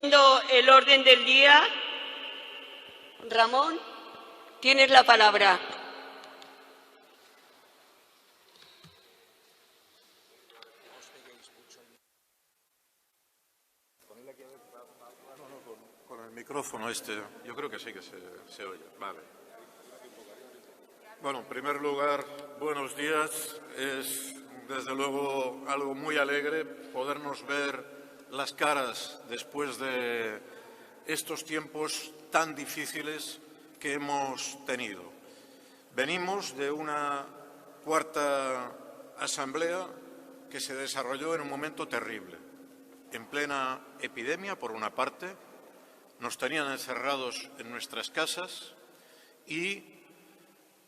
El orden del día. Ramón, tienes la palabra. Con el micrófono yo creo que sí que se oye. Vale. Bueno, en primer lugar, buenos días. Es desde luego algo muy alegre podernos ver las caras después de estos tiempos tan difíciles que hemos tenido. Venimos de una cuarta asamblea que se desarrolló en un momento terrible, en plena epidemia, por una parte, nos tenían encerrados en nuestras casas y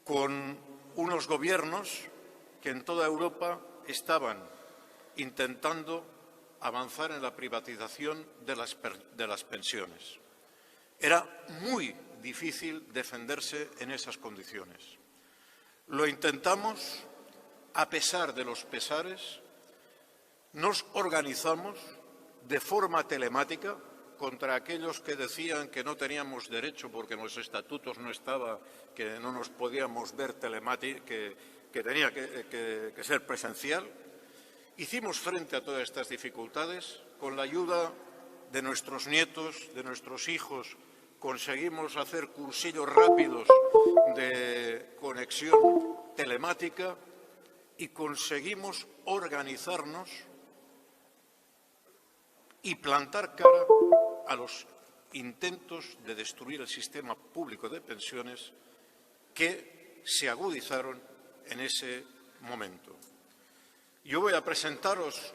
con unos gobiernos que en toda Europa estaban intentando avanzar en la privatización de las pensiones. Era muy difícil defenderse en esas condiciones. Lo intentamos, a pesar de los pesares, nos organizamos de forma telemática contra aquellos que decían que no teníamos derecho porque en los estatutos no estaba, que no nos podíamos ver telemáticamente, que tenía que ser presencial. Hicimos frente a todas estas dificultades con la ayuda de nuestros nietos, de nuestros hijos. Conseguimos hacer cursillos rápidos de conexión telemática y conseguimos organizarnos y plantar cara a los intentos de destruir el sistema público de pensiones que se agudizaron en ese momento. Yo voy a presentaros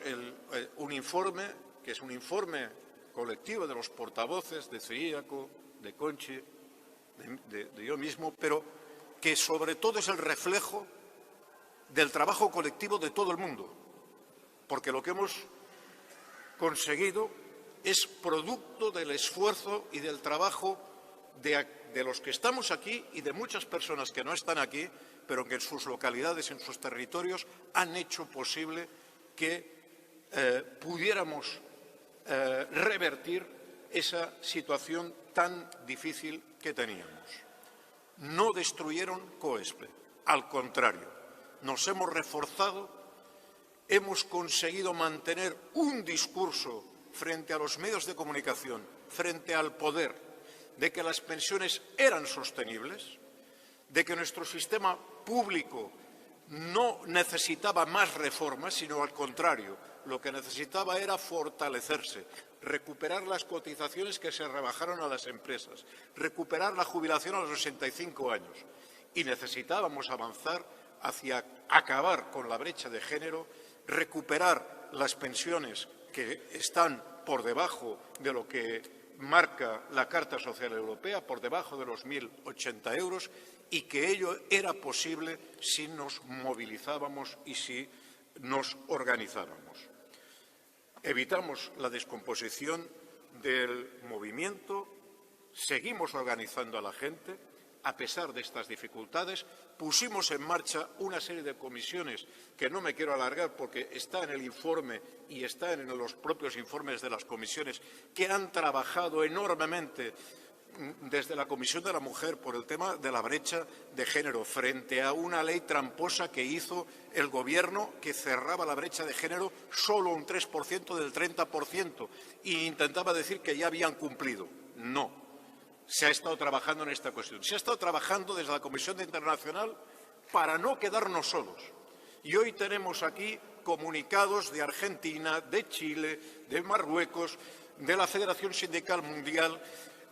un informe, que es un informe colectivo de los portavoces, de Ciriaco, de Conchi, de yo mismo, pero que sobre todo es el reflejo del trabajo colectivo de todo el mundo, porque lo que hemos conseguido es producto del esfuerzo y del trabajo de los que estamos aquí y de muchas personas que no están aquí, pero que en sus localidades, en sus territorios, han hecho posible que pudiéramos revertir esa situación tan difícil que teníamos. No destruyeron COESPE, al contrario, nos hemos reforzado, hemos conseguido mantener un discurso frente a los medios de comunicación, frente al poder, de que las pensiones eran sostenibles, de que nuestro sistema público no necesitaba más reformas, sino al contrario, lo que necesitaba era fortalecerse, recuperar las cotizaciones que se rebajaron a las empresas, recuperar la jubilación a los 65 años. Y necesitábamos avanzar hacia acabar con la brecha de género, recuperar las pensiones que están por debajo de lo que marca la Carta Social Europea, por debajo de los 1.080 euros, y que ello era posible si nos movilizábamos y si nos organizábamos. Evitamos la descomposición del movimiento, seguimos organizando a la gente. A pesar de estas dificultades, pusimos en marcha una serie de comisiones que no me quiero alargar porque está en el informe y está en los propios informes de las comisiones que han trabajado enormemente desde la Comisión de la Mujer por el tema de la brecha de género frente a una ley tramposa que hizo el Gobierno que cerraba la brecha de género solo un 3% del 30% e intentaba decir que ya habían cumplido. No. Se ha estado trabajando en esta cuestión. Se ha estado trabajando desde la Comisión Internacional para no quedarnos solos. Y hoy tenemos aquí comunicados de Argentina, de Chile, de Marruecos, de la Federación Sindical Mundial.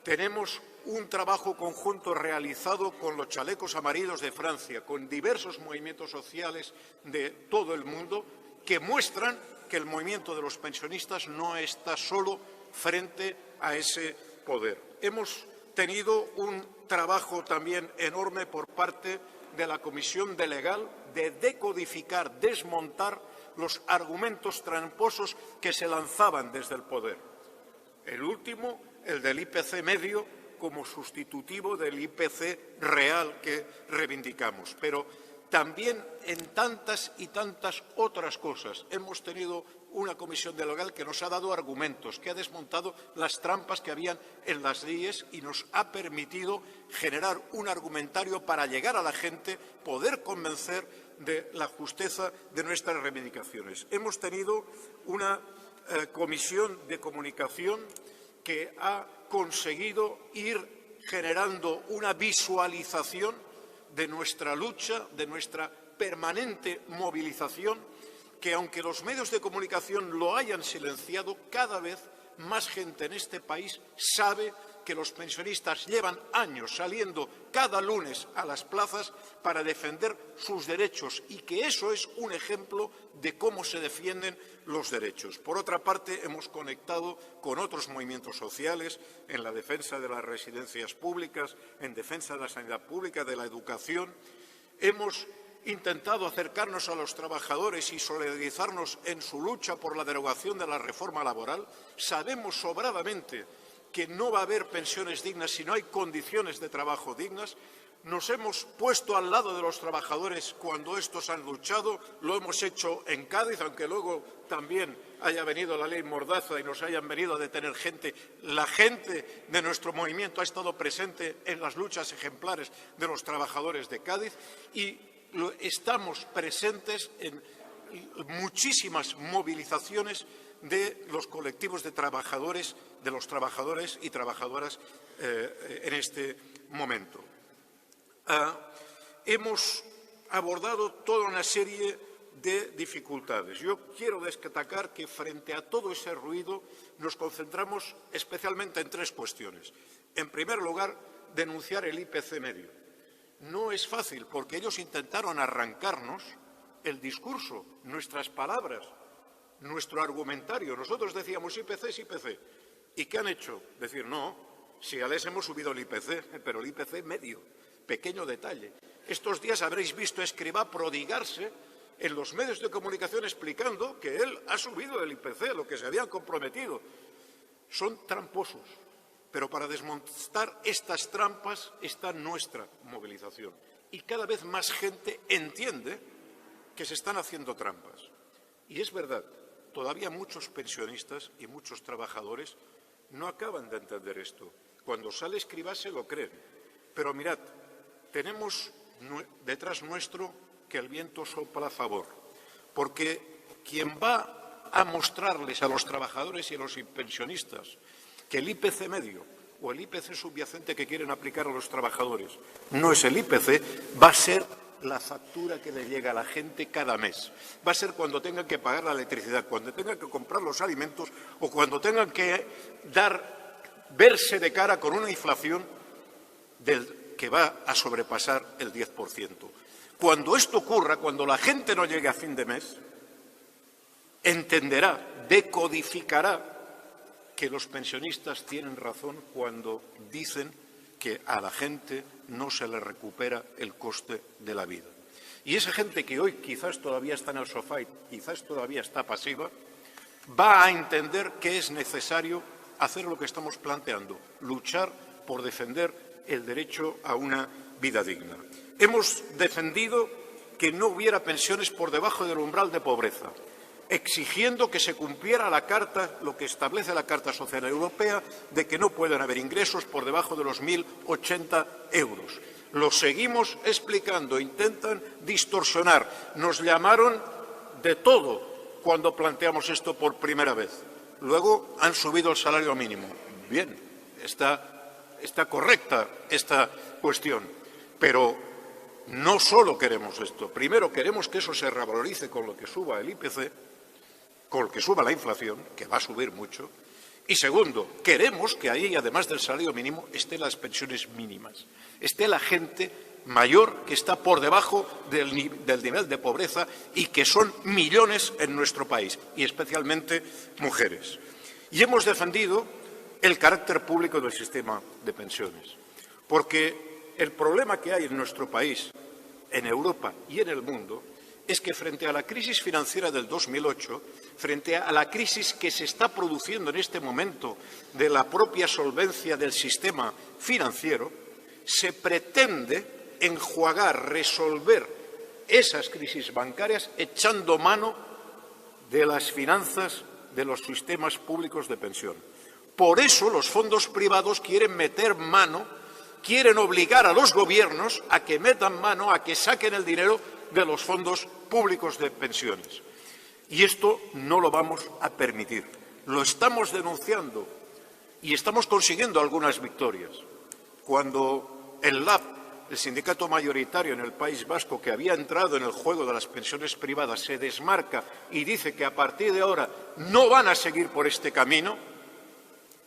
Tenemos un trabajo conjunto realizado con los chalecos amarillos de Francia, con diversos movimientos sociales de todo el mundo que muestran que el movimiento de los pensionistas no está solo frente a ese poder. Hemos tenido un trabajo también enorme por parte de la Comisión de Legal de decodificar, desmontar los argumentos tramposos que se lanzaban desde el poder. El último, el del IPC medio, como sustitutivo del IPC real que reivindicamos. Pero también en tantas y tantas otras cosas hemos tenido una comisión de legal que nos ha dado argumentos, que ha desmontado las trampas que habían en las leyes y nos ha permitido generar un argumentario para llegar a la gente, poder convencer de la justeza de nuestras reivindicaciones. Hemos tenido una comisión de comunicación que ha conseguido ir generando una visualización de nuestra lucha, de nuestra permanente movilización, que aunque los medios de comunicación lo hayan silenciado, cada vez más gente en este país sabe que los pensionistas llevan años saliendo cada lunes a las plazas para defender sus derechos y que eso es un ejemplo de cómo se defienden los derechos. Por otra parte, hemos conectado con otros movimientos sociales en la defensa de las residencias públicas, en defensa de la sanidad pública, de la educación. Hemos intentado acercarnos a los trabajadores y solidarizarnos en su lucha por la derogación de la reforma laboral. Sabemos sobradamente que no va a haber pensiones dignas si no hay condiciones de trabajo dignas. Nos hemos puesto al lado de los trabajadores cuando estos han luchado, lo hemos hecho en Cádiz, aunque luego también haya venido la ley Mordaza y nos hayan venido a detener gente. La gente de nuestro movimiento ha estado presente en las luchas ejemplares de los trabajadores de Cádiz y estamos presentes en muchísimas movilizaciones de los colectivos de trabajadores, de los trabajadores y trabajadoras en este momento. Hemos abordado toda una serie de dificultades. Yo quiero destacar que frente a todo ese ruido nos concentramos especialmente en tres cuestiones. En primer lugar, denunciar el IPC medio. No es fácil porque ellos intentaron arrancarnos el discurso, nuestras palabras, nuestro argumentario. Nosotros decíamos IPC es IPC. ¿Y qué han hecho? Decir, no, si ya les hemos subido el IPC, pero el IPC medio, pequeño detalle. Estos días habréis visto a Escrivá prodigarse en los medios de comunicación explicando que él ha subido el IPC, lo que se habían comprometido. Son tramposos. Pero para desmontar estas trampas está nuestra movilización. Y cada vez más gente entiende que se están haciendo trampas. Y es verdad, todavía muchos pensionistas y muchos trabajadores no acaban de entender esto. Cuando sale Escrivá se lo creen. Pero mirad, tenemos detrás nuestro que el viento sopla a favor. Porque quien va a mostrarles a los trabajadores y a los pensionistas que el IPC medio o el IPC subyacente que quieren aplicar a los trabajadores no es el IPC, va a ser la factura que le llega a la gente cada mes. Va a ser cuando tengan que pagar la electricidad, cuando tengan que comprar los alimentos o cuando tengan que verse de cara con una inflación que va a sobrepasar el 10%. Cuando esto ocurra, cuando la gente no llegue a fin de mes, entenderá, decodificará que los pensionistas tienen razón cuando dicen que a la gente no se le recupera el coste de la vida. Y esa gente que hoy quizás todavía está en el sofá y quizás todavía está pasiva, va a entender que es necesario hacer lo que estamos planteando, luchar por defender el derecho a una vida digna. Hemos defendido que no hubiera pensiones por debajo del umbral de pobreza, exigiendo que se cumpliera la Carta, lo que establece la Carta Social Europea, de que no pueden haber ingresos por debajo de los 1.080 euros. Lo seguimos explicando, intentan distorsionar. Nos llamaron de todo cuando planteamos esto por primera vez. Luego han subido el salario mínimo. Bien, está correcta esta cuestión, pero no solo queremos esto. Primero, queremos que eso se revalorice con lo que suba el IPC, con lo que suba la inflación, que va a subir mucho. Y segundo, queremos que ahí, además del salario mínimo, estén las pensiones mínimas. Esté la gente mayor que está por debajo del nivel de pobreza y que son millones en nuestro país, y especialmente mujeres. Y hemos defendido el carácter público del sistema de pensiones, porque el problema que hay en nuestro país, en Europa y en el mundo, es que frente a la crisis financiera del 2008, frente a la crisis que se está produciendo en este momento de la propia solvencia del sistema financiero, se pretende enjuagar, resolver esas crisis bancarias echando mano de las finanzas de los sistemas públicos de pensión. Por eso los fondos privados quieren meter mano, quieren obligar a los gobiernos a que metan mano, a que saquen el dinero de los fondos públicos de pensiones. Y esto no lo vamos a permitir. Lo estamos denunciando y estamos consiguiendo algunas victorias. Cuando el LAB, el sindicato mayoritario en el País Vasco, que había entrado en el juego de las pensiones privadas, se desmarca y dice que a partir de ahora no van a seguir por este camino,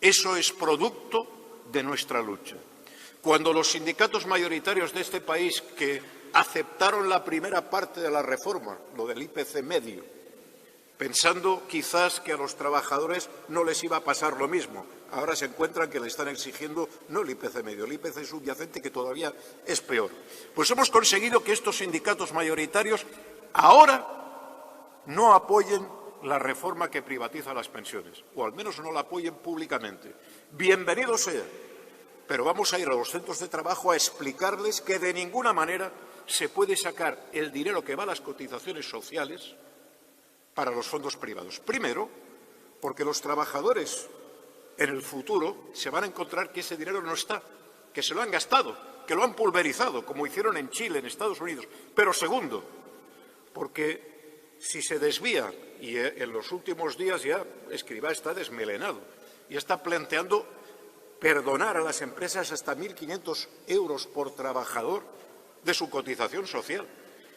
eso es producto de nuestra lucha. Cuando los sindicatos mayoritarios de este país, que aceptaron la primera parte de la reforma, lo del IPC medio, pensando quizás que a los trabajadores no les iba a pasar lo mismo, ahora se encuentran que le están exigiendo no el IPC medio, el IPC subyacente, que todavía es peor. Pues hemos conseguido que estos sindicatos mayoritarios ahora no apoyen la reforma que privatiza las pensiones, o al menos no la apoyen públicamente. Bienvenido sea, pero vamos a ir a los centros de trabajo a explicarles que de ninguna manera se puede sacar el dinero que va a las cotizaciones sociales para los fondos privados. Primero, porque los trabajadores en el futuro se van a encontrar que ese dinero no está, que se lo han gastado, que lo han pulverizado, como hicieron en Chile, en Estados Unidos. Pero segundo, porque si se desvía, y en los últimos días ya Escrivá está desmelenado y está planteando perdonar a las empresas hasta 1.500 euros por trabajador de su cotización social.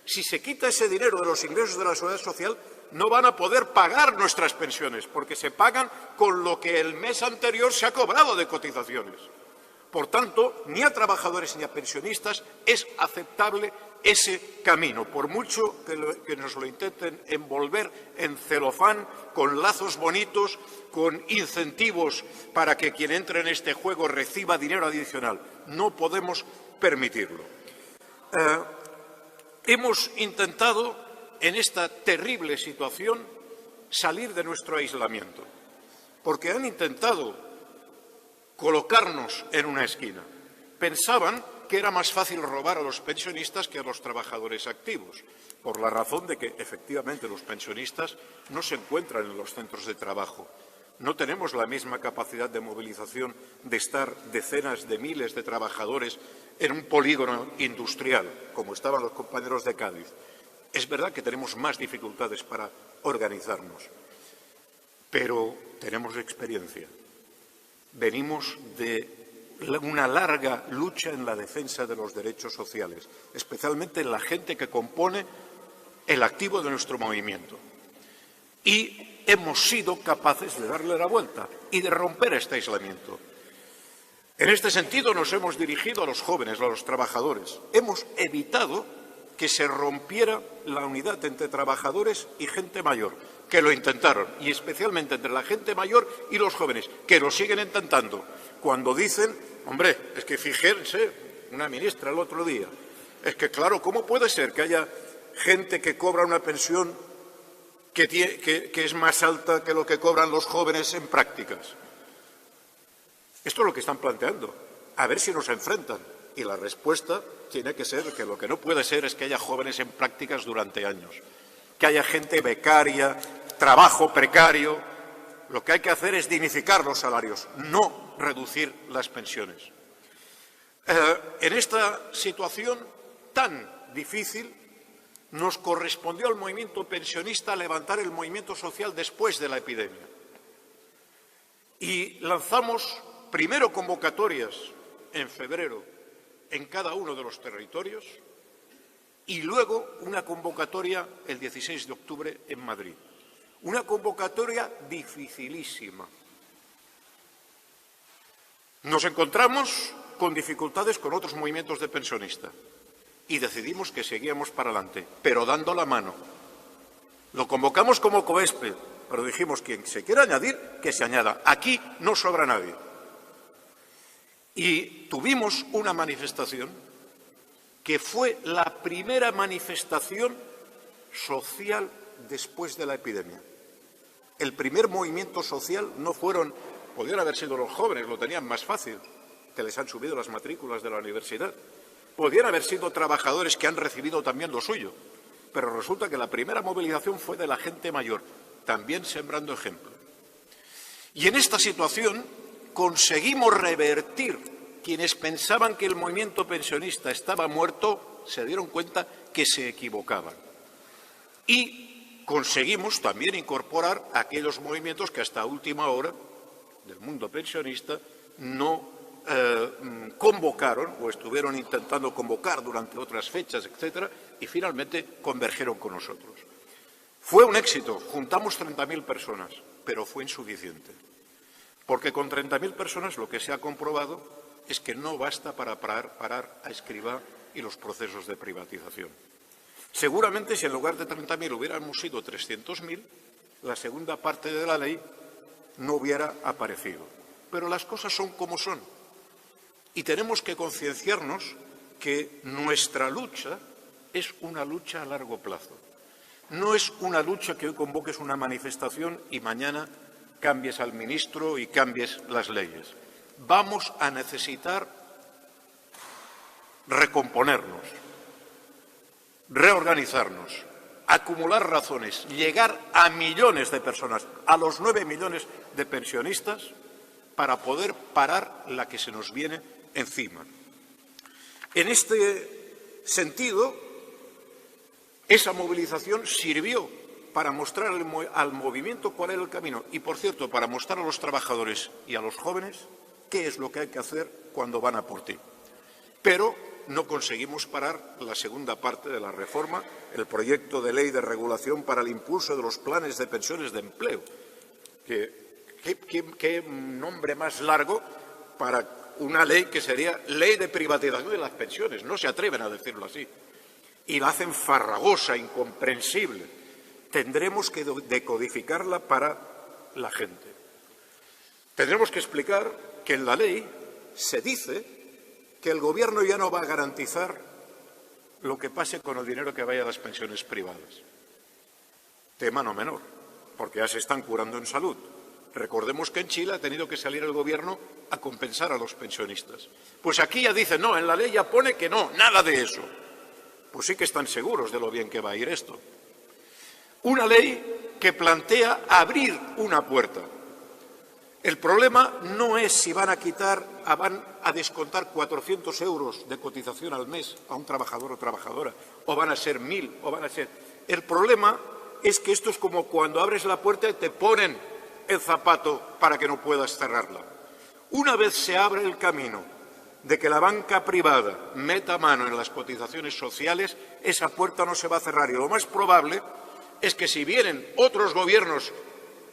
Si se quita ese dinero de los ingresos de la seguridad social, no van a poder pagar nuestras pensiones, porque se pagan con lo que el mes anterior se ha cobrado de cotizaciones. Por tanto, ni a trabajadores ni a pensionistas es aceptable ese camino, por mucho que nos lo intenten envolver en celofán, con lazos bonitos, con incentivos para que quien entre en este juego reciba dinero adicional. No podemos permitirlo. Hemos intentado, en esta terrible situación, salir de nuestro aislamiento, porque han intentado colocarnos en una esquina. Pensaban que era más fácil robar a los pensionistas que a los trabajadores activos, por la razón de que, efectivamente, los pensionistas no se encuentran en los centros de trabajo. No tenemos la misma capacidad de movilización de estar decenas de miles de trabajadores en un polígono industrial, como estaban los compañeros de Cádiz. Es verdad que tenemos más dificultades para organizarnos, pero tenemos experiencia. Venimos de una larga lucha en la defensa de los derechos sociales, especialmente en la gente que compone el activo de nuestro movimiento. Y hemos sido capaces de darle la vuelta y de romper este aislamiento. En este sentido nos hemos dirigido a los jóvenes, a los trabajadores. Hemos evitado que se rompiera la unidad entre trabajadores y gente mayor, que lo intentaron, y especialmente entre la gente mayor y los jóvenes, que lo siguen intentando. Cuando dicen, hombre, es que fíjense, una ministra el otro día, es que claro, ¿cómo puede ser que haya gente que cobra una pensión que es más alta que lo que cobran los jóvenes en prácticas? Esto es lo que están planteando, a ver si nos enfrentan. Y la respuesta tiene que ser que lo que no puede ser es que haya jóvenes en prácticas durante años, que haya gente becaria, trabajo precario. Lo que hay que hacer es dignificar los salarios, no reducir las pensiones. En esta situación tan difícil, nos correspondió al movimiento pensionista levantar el movimiento social después de la epidemia. Y lanzamos primero convocatorias en febrero en cada uno de los territorios y luego una convocatoria el 16 de octubre en Madrid. Una convocatoria dificilísima. Nos encontramos con dificultades con otros movimientos de pensionistas y decidimos que seguíamos para adelante, pero dando la mano. Lo convocamos como COESPE, pero dijimos quien se quiera añadir, que se añada. Aquí no sobra nadie. Y tuvimos una manifestación que fue la primera manifestación social después de la epidemia. El primer movimiento social no fueron, podrían haber sido los jóvenes, lo tenían más fácil, que les han subido las matrículas de la universidad. Podrían haber sido trabajadores que han recibido también lo suyo, pero resulta que la primera movilización fue de la gente mayor. también sembrando ejemplo. Y en esta situación conseguimos revertir. Quienes pensaban que el movimiento pensionista estaba muerto se dieron cuenta que se equivocaban. Y conseguimos también incorporar aquellos movimientos que hasta última hora del mundo pensionista no convocaron o estuvieron intentando convocar durante otras fechas, etcétera, y finalmente convergieron con nosotros. Fue un éxito, juntamos 30.000 personas, pero fue insuficiente. Porque con 30.000 personas lo que se ha comprobado es que no basta para parar a Escrivá y los procesos de privatización. Seguramente si en lugar de 30.000 hubiéramos sido 300.000, la segunda parte de la ley no hubiera aparecido. Pero las cosas son como son. Y tenemos que concienciarnos que nuestra lucha es una lucha a largo plazo. No es una lucha que hoy convoques una manifestación y mañana cambies al ministro y cambies las leyes. Vamos a necesitar recomponernos, reorganizarnos, acumular razones, llegar a millones de personas, a los 9 millones de pensionistas, para poder parar la que se nos viene encima. En este sentido, esa movilización sirvió para mostrar al movimiento cuál era el camino y, por cierto, para mostrar a los trabajadores y a los jóvenes qué es lo que hay que hacer cuando van a por ti. Pero no conseguimos parar la segunda parte de la reforma, el proyecto de ley de regulación para el impulso de los planes de pensiones de empleo. ¿Qué nombre más largo para una ley que sería ley de privatización de las pensiones? No se atreven a decirlo así. Y la hacen farragosa, incomprensible. Tendremos que decodificarla para la gente. Tendremos que explicar que en la ley se dice que el Gobierno ya no va a garantizar lo que pase con el dinero que vaya a las pensiones privadas. Tema no menor, porque ya se están curando en salud. Recordemos que en Chile ha tenido que salir el Gobierno a compensar a los pensionistas. Pues aquí ya dicen, no, en la ley ya pone que no, nada de eso. Pues sí que están seguros de lo bien que va a ir esto. Una ley que plantea abrir una puerta. El problema no es si van a descontar 400 euros de cotización al mes a un trabajador o trabajadora, o van a ser 1.000, o van a ser... El problema es que esto es como cuando abres la puerta y te ponen el zapato para que no puedas cerrarla. Una vez se abre el camino de que la banca privada meta mano en las cotizaciones sociales, esa puerta no se va a cerrar. Y lo más probable es que si vienen otros gobiernos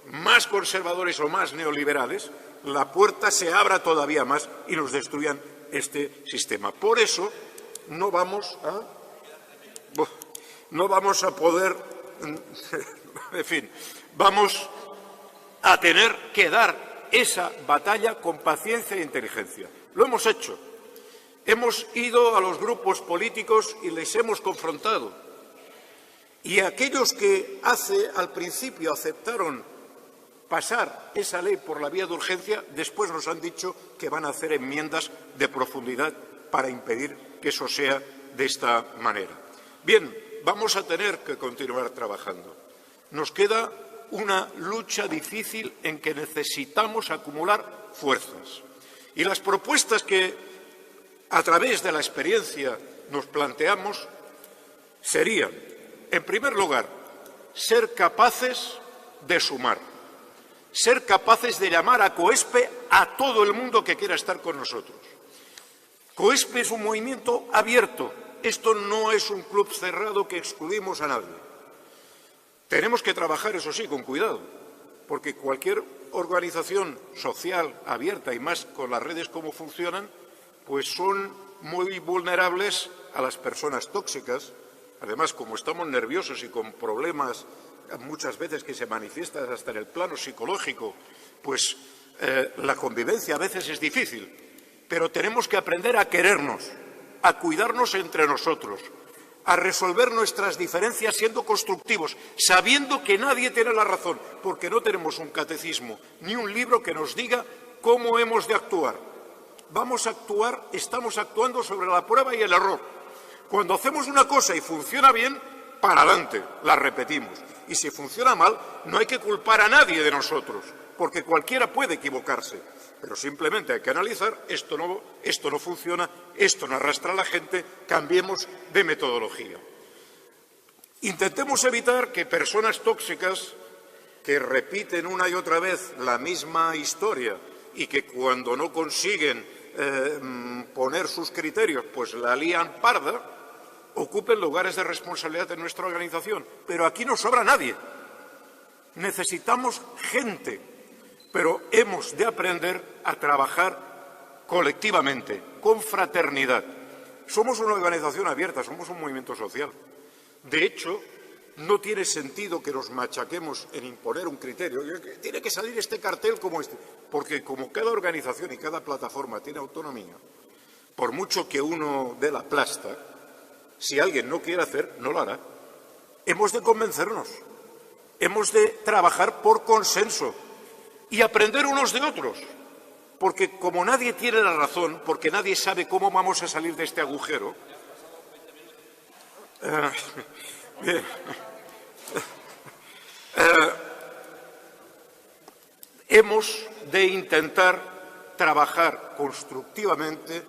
más conservadores o más neoliberales, la puerta se abra todavía más y nos destruyan este sistema. Por eso no vamos a poder, en fin, vamos a tener que dar esa batalla con paciencia e inteligencia. Lo hemos hecho. Hemos ido a los grupos políticos y les hemos confrontado. Y aquellos que al principio aceptaron pasar esa ley por la vía de urgencia, después nos han dicho que van a hacer enmiendas de profundidad para impedir que eso sea de esta manera. Bien, vamos a tener que continuar trabajando. Nos queda una lucha difícil en que necesitamos acumular fuerzas. Y las propuestas que, a través de la experiencia, nos planteamos serían, en primer lugar, ser capaces de sumar, ser capaces de llamar a COESPE a todo el mundo que quiera estar con nosotros. COESPE es un movimiento abierto. Esto no es un club cerrado que excluimos a nadie. Tenemos que trabajar, eso sí, con cuidado, porque cualquier organización social abierta, y más con las redes como funcionan, pues son muy vulnerables a las personas tóxicas. Además, como estamos nerviosos y con problemas muchas veces que se manifiestan hasta en el plano psicológico, pues la convivencia a veces es difícil. Pero tenemos que aprender a querernos, a cuidarnos entre nosotros, a resolver nuestras diferencias siendo constructivos, sabiendo que nadie tiene la razón, porque no tenemos un catecismo ni un libro que nos diga cómo hemos de actuar. Vamos a actuar, estamos actuando sobre la prueba y el error. Cuando hacemos una cosa y funciona bien, para adelante, la repetimos. Y si funciona mal, no hay que culpar a nadie de nosotros, porque cualquiera puede equivocarse. Pero simplemente hay que analizar, esto no funciona, esto no arrastra a la gente, cambiemos de metodología. Intentemos evitar que personas tóxicas que repiten una y otra vez la misma historia y que cuando no consiguen poner sus criterios, pues la lían parda, ocupen lugares de responsabilidad en nuestra organización. Pero aquí no sobra nadie. Necesitamos gente, pero hemos de aprender a trabajar colectivamente, con fraternidad. Somos una organización abierta, somos un movimiento social. De hecho, no tiene sentido que nos machaquemos en imponer un criterio. Tiene que salir este cartel como este, porque como cada organización y cada plataforma tiene autonomía, por mucho que uno dé la plasta, si alguien no quiere hacer, no lo hará. Hemos de convencernos, hemos de trabajar por consenso y aprender unos de otros, porque como nadie tiene la razón, porque nadie sabe cómo vamos a salir de este agujero, hemos de intentar trabajar constructivamente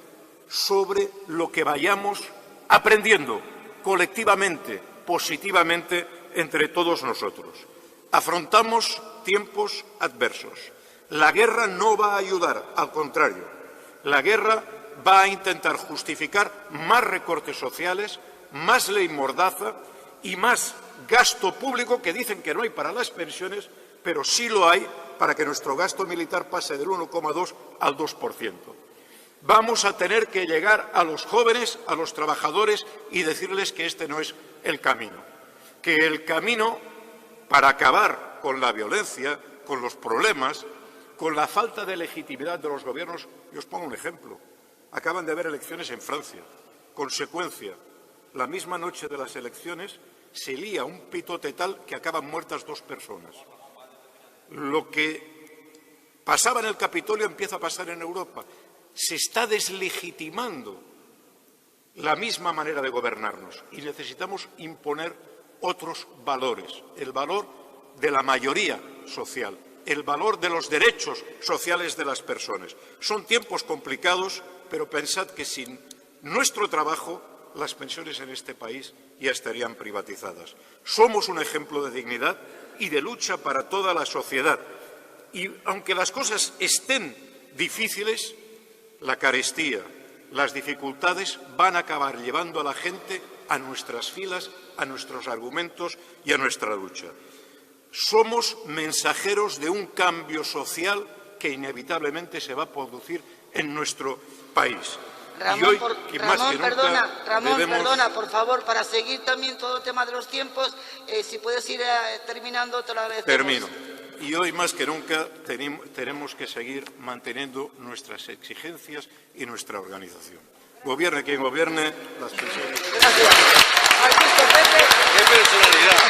sobre lo que vayamos aprendiendo colectivamente, positivamente, entre todos nosotros. Afrontamos tiempos adversos. La guerra no va a ayudar, al contrario. La guerra va a intentar justificar más recortes sociales, más ley mordaza y más gasto público, que dicen que no hay para las pensiones, pero sí lo hay para que nuestro gasto militar pase del 1,2 al 2%. Vamos a tener que llegar a los jóvenes, a los trabajadores y decirles que este no es el camino. Que el camino para acabar con la violencia, con los problemas, con la falta de legitimidad de los gobiernos. Yo os pongo un ejemplo. Acaban de haber elecciones en Francia. Consecuencia, la misma noche de las elecciones se lía un pitote tal que acaban muertas 2 personas. Lo que pasaba en el Capitolio empieza a pasar en Europa. Se está deslegitimando la misma manera de gobernarnos y necesitamos imponer otros valores. El valor de la mayoría social, el valor de los derechos sociales de las personas. Son tiempos complicados, pero pensad que sin nuestro trabajo las pensiones en este país ya estarían privatizadas. Somos un ejemplo de dignidad y de lucha para toda la sociedad. Y aunque las cosas estén difíciles, la carestía, las dificultades van a acabar llevando a la gente a nuestras filas, a nuestros argumentos y a nuestra lucha. Somos mensajeros de un cambio social que inevitablemente se va a producir en nuestro país. Ramón, perdona, por favor, para seguir también todo el tema de los tiempos, si puedes ir terminando, te lo agradecemos. Termino. Y hoy más que nunca tenemos que seguir manteniendo nuestras exigencias y nuestra organización. Gobierne quien gobierne, las pensiones. Gracias. Francisco, Pepe. ¡Qué personalidad!